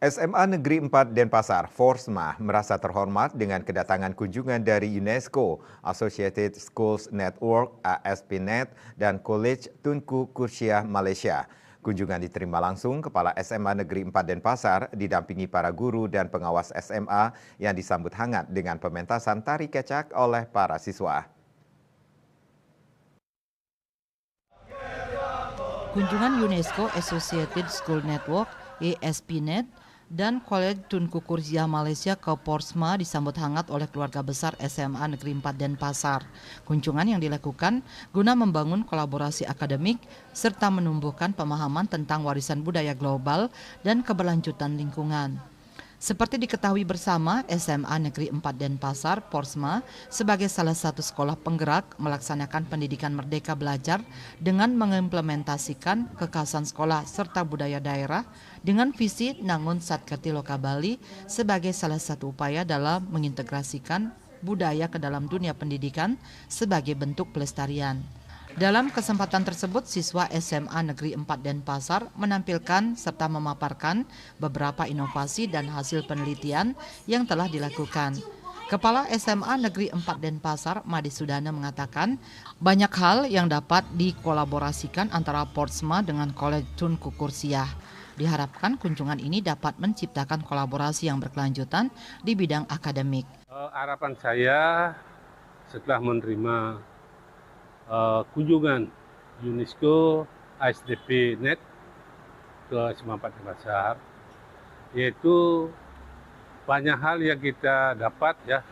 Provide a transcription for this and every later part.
SMA Negeri 4 Denpasar, Forsma, merasa terhormat dengan kedatangan kunjungan dari UNESCO, Associated Schools Network (ASP.NET), dan College Tunku Kursiah Malaysia. Kunjungan diterima langsung Kepala SMA Negeri 4 Denpasar, didampingi para guru dan pengawas SMA yang disambut hangat dengan pementasan tari kecak oleh para siswa. Kunjungan UNESCO Associated School Network (ASP.NET) dan College Tunku Kursiah Malaysia ke Forsma disambut hangat oleh keluarga besar SMA Negeri 4 Denpasar. Kunjungan yang dilakukan guna membangun kolaborasi akademik serta menumbuhkan pemahaman tentang warisan budaya global dan keberlanjutan lingkungan. Seperti diketahui bersama, SMA Negeri 4 Denpasar, Forsma, sebagai salah satu sekolah penggerak melaksanakan pendidikan merdeka belajar dengan mengimplementasikan kekhasan sekolah serta budaya daerah dengan visi Nangun Satkerti Loka Bali sebagai salah satu upaya dalam mengintegrasikan budaya ke dalam dunia pendidikan sebagai bentuk pelestarian. Dalam kesempatan tersebut, siswa SMA Negeri 4 Denpasar menampilkan serta memaparkan beberapa inovasi dan hasil penelitian yang telah dilakukan. Kepala SMA Negeri 4 Denpasar, Madi Sudana, mengatakan banyak hal yang dapat dikolaborasikan antara Forsma dengan College Tunku Kursiah. Diharapkan kunjungan ini dapat menciptakan kolaborasi yang berkelanjutan di bidang akademik. Harapan saya setelah menerima kunjungan UNESCO ASP.NET ke SMA 4 Denpasar, yaitu banyak hal yang kita dapat ya,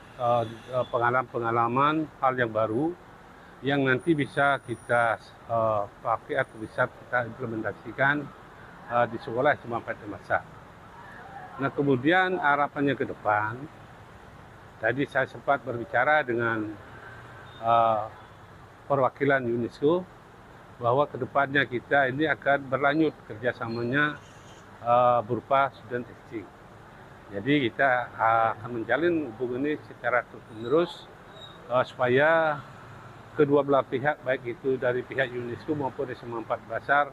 pengalaman hal yang baru yang nanti bisa kita pakai atau bisa kita implementasikan di sekolah SMA 4 Denpasar. Nah, kemudian harapannya ke depan, tadi saya sempat berbicara dengan perwakilan UNESCO bahwa kedepannya kita ini akan berlanjut kerjasamanya berupa student exchange. Jadi kita akan menjalin hubungan ini secara terus-menerus supaya kedua belah pihak, baik itu dari pihak UNESCO maupun SMA 4 Denpasar,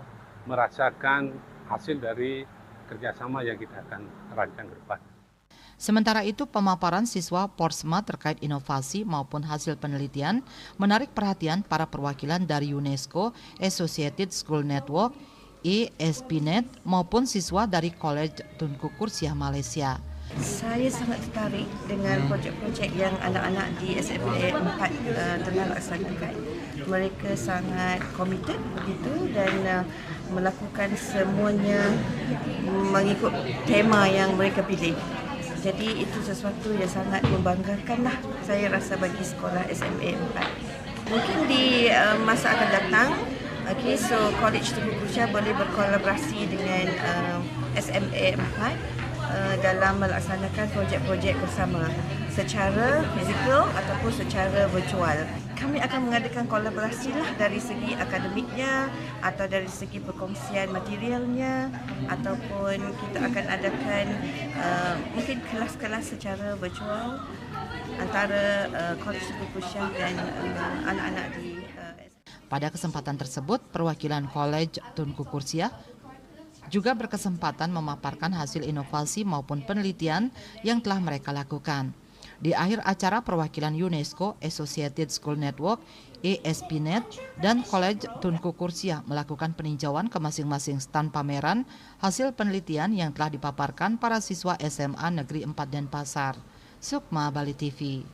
merasakan hasil dari kerjasama yang kita akan rancang ke depan. Sementara itu, pemaparan siswa Forsma terkait inovasi maupun hasil penelitian menarik perhatian para perwakilan dari UNESCO Associated School Network (ASP.NET) maupun siswa dari College Tunku Kursiah Malaysia. Saya sangat tertarik dengan projek-projek yang anak-anak di SMA 4 tengah laksanakan. Mereka sangat komited begitu dan melakukan semuanya mengikut tema yang mereka pilih. Jadi itu sesuatu yang sangat membanggakan lah, saya rasa, bagi sekolah SMA 4. Mungkin di masa akan datang, so College Tunku Kursiah boleh berkolaborasi dengan SMA 4 dalam melaksanakan projek-projek bersama secara fizikal ataupun secara virtual. Kami akan mengadakan kolaborasi lah dari segi akademiknya atau dari segi perkongsian materialnya, ataupun kita akan adakan mungkin kelas-kelas secara virtual antara College Tunku Kursiah dan anak-anak di Pada kesempatan tersebut, perwakilan College Tunku Kursiah juga berkesempatan memaparkan hasil inovasi maupun penelitian yang telah mereka lakukan. Di akhir acara, perwakilan UNESCO Associated School Network (ASP.NET) dan College Tunku Kursiah melakukan peninjauan ke masing-masing stand pameran hasil penelitian yang telah dipaparkan para siswa SMA Negeri 4 Denpasar. Sukma, Bali TV.